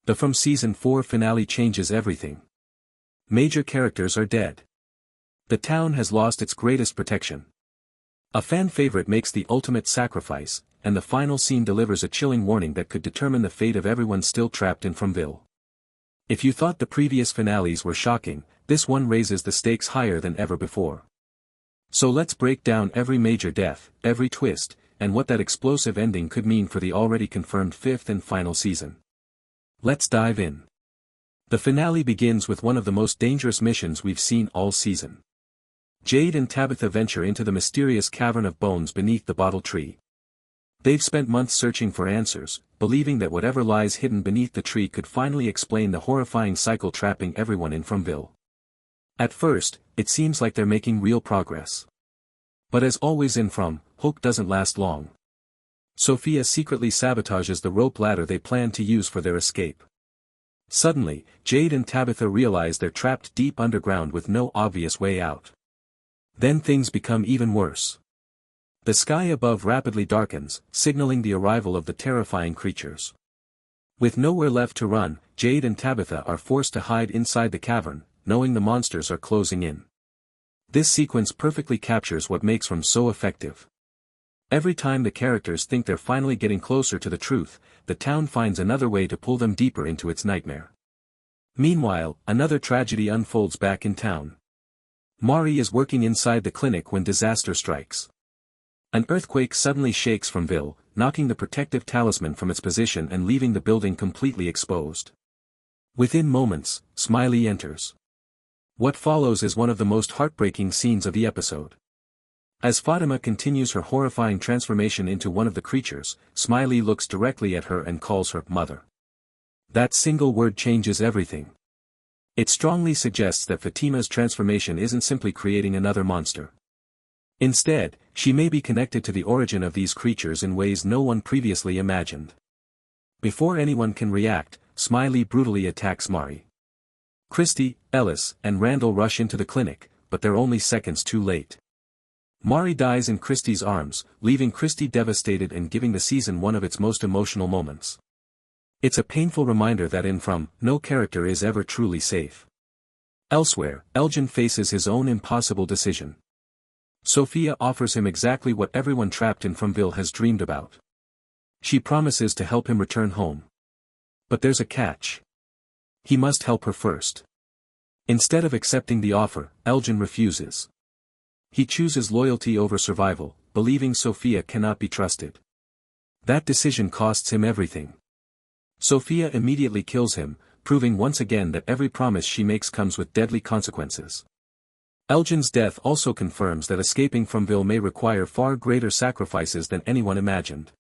The From Season 4 finale changes everything. Major characters are dead. The town has lost its greatest protection. A fan favorite makes the ultimate sacrifice, and the final scene delivers a chilling warning that could determine the fate of everyone still trapped in Fromville. If you thought the previous finales were shocking, this one raises the stakes higher than ever before. So let's break down every major death, every twist, and what that explosive ending could mean for the already confirmed fifth and final season. Let's dive in. The finale begins with one of the most dangerous missions we've seen all season. Jade and Tabitha venture into the mysterious cavern of bones beneath the bottle tree. They've spent months searching for answers, believing that whatever lies hidden beneath the tree could finally explain the horrifying cycle trapping everyone in Fromville. At first, it seems like they're making real progress. But as always in From, hope doesn't last long. Sophia secretly sabotages the rope ladder they plan to use for their escape. Suddenly, Jade and Tabitha realize they're trapped deep underground with no obvious way out. Then things become even worse. The sky above rapidly darkens, signaling the arrival of the terrifying creatures. With nowhere left to run, Jade and Tabitha are forced to hide inside the cavern, knowing the monsters are closing in. This sequence perfectly captures what makes From so effective. Every time the characters think they're finally getting closer to the truth, the town finds another way to pull them deeper into its nightmare. Meanwhile, another tragedy unfolds back in town. Mari is working inside the clinic when disaster strikes. An earthquake suddenly shakes Fromville, knocking the protective talisman from its position and leaving the building completely exposed. Within moments, Smiley enters. What follows is one of the most heartbreaking scenes of the episode. As Fatima continues her horrifying transformation into one of the creatures, Smiley looks directly at her and calls her mother. That single word changes everything. It strongly suggests that Fatima's transformation isn't simply creating another monster. Instead, she may be connected to the origin of these creatures in ways no one previously imagined. Before anyone can react, Smiley brutally attacks Mari. Christy, Ellis, and Randall rush into the clinic, but they're only seconds too late. Mari dies in Christy's arms, leaving Christy devastated and giving the season one of its most emotional moments. It's a painful reminder that in From, no character is ever truly safe. Elsewhere, Elgin faces his own impossible decision. Sophia offers him exactly what everyone trapped in Fromville has dreamed about. She promises to help him return home. But there's a catch. He must help her first. Instead of accepting the offer, Elgin refuses. He chooses loyalty over survival, believing Sophia cannot be trusted. That decision costs him everything. Sophia immediately kills him, proving once again that every promise she makes comes with deadly consequences. Elgin's death also confirms that escaping Fromville may require far greater sacrifices than anyone imagined.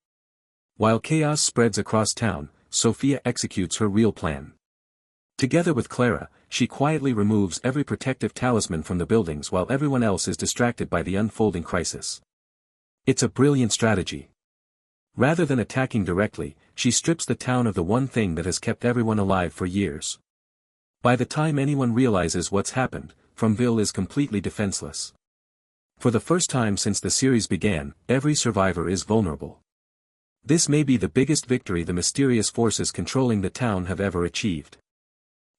While chaos spreads across town, Sophia executes her real plan. Together with Clara, she quietly removes every protective talisman from the buildings while everyone else is distracted by the unfolding crisis. It's a brilliant strategy. Rather than attacking directly, she strips the town of the one thing that has kept everyone alive for years. By the time anyone realizes what's happened, Fromville is completely defenseless. For the first time since the series began, every survivor is vulnerable. This may be the biggest victory the mysterious forces controlling the town have ever achieved.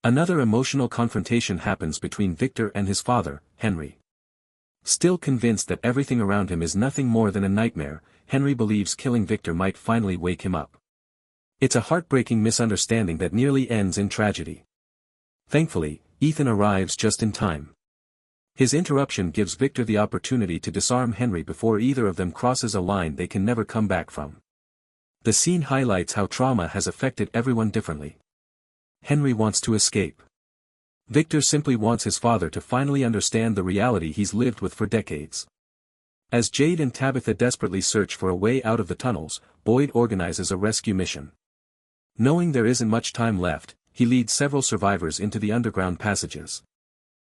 Another emotional confrontation happens between Victor and his father, Henry. Still convinced that everything around him is nothing more than a nightmare, Henry believes killing Victor might finally wake him up. It's a heartbreaking misunderstanding that nearly ends in tragedy. Thankfully, Ethan arrives just in time. His interruption gives Victor the opportunity to disarm Henry before either of them crosses a line they can never come back from. The scene highlights how trauma has affected everyone differently. Henry wants to escape. Victor simply wants his father to finally understand the reality he's lived with for decades. As Jade and Tabitha desperately search for a way out of the tunnels, Boyd organizes a rescue mission. Knowing there isn't much time left, he leads several survivors into the underground passages.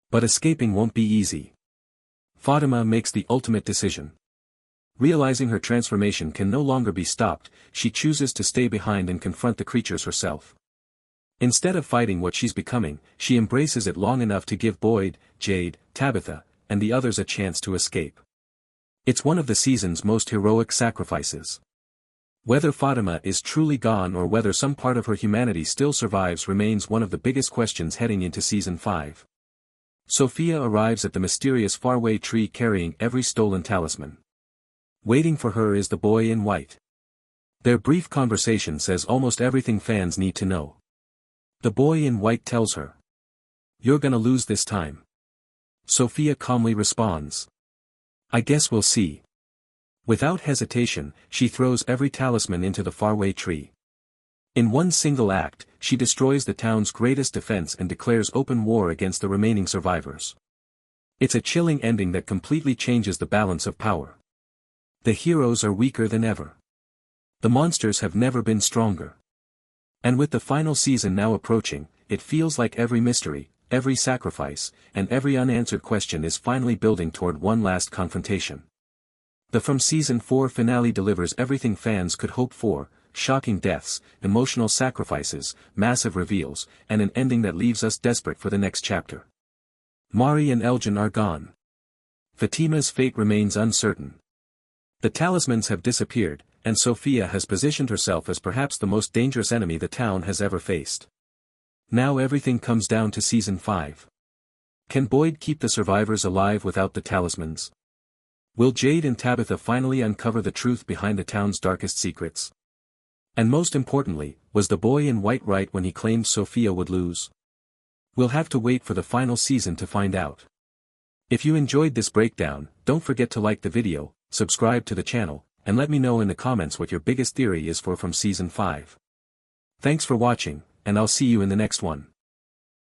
But escaping won't be easy. Fatima makes the ultimate decision. Realizing her transformation can no longer be stopped, she chooses to stay behind and confront the creatures herself. Instead of fighting what she's becoming, she embraces it long enough to give Boyd, Jade, Tabitha, and the others a chance to escape. It's one of the season's most heroic sacrifices. Whether Fatima is truly gone or whether some part of her humanity still survives remains one of the biggest questions heading into Season 5. Sophia arrives at the mysterious faraway tree carrying every stolen talisman. Waiting for her is the boy in white. Their brief conversation says almost everything fans need to know. The boy in white tells her, "You're gonna lose this time." Sophia calmly responds, "I guess we'll see." Without hesitation, she throws every talisman into the faraway tree. In one single act, she destroys the town's greatest defense and declares open war against the remaining survivors. It's a chilling ending that completely changes the balance of power. The heroes are weaker than ever. The monsters have never been stronger. And with the final season now approaching, it feels like every mystery, every sacrifice, and every unanswered question is finally building toward one last confrontation. The From Season 4 finale delivers everything fans could hope for: shocking deaths, emotional sacrifices, massive reveals, and an ending that leaves us desperate for the next chapter. Mari and Elgin are gone. Fatima's fate remains uncertain. The talismans have disappeared, and Sophia has positioned herself as perhaps the most dangerous enemy the town has ever faced. Now everything comes down to Season 5. Can Boyd keep the survivors alive without the talismans? Will Jade and Tabitha finally uncover the truth behind the town's darkest secrets? And most importantly, was the boy in white right when he claimed Sophia would lose? We'll have to wait for the final season to find out. If you enjoyed this breakdown, don't forget to like the video, subscribe to the channel, and let me know in the comments what your biggest theory is for From Season 5. Thanks for watching, and I'll see you in the next one.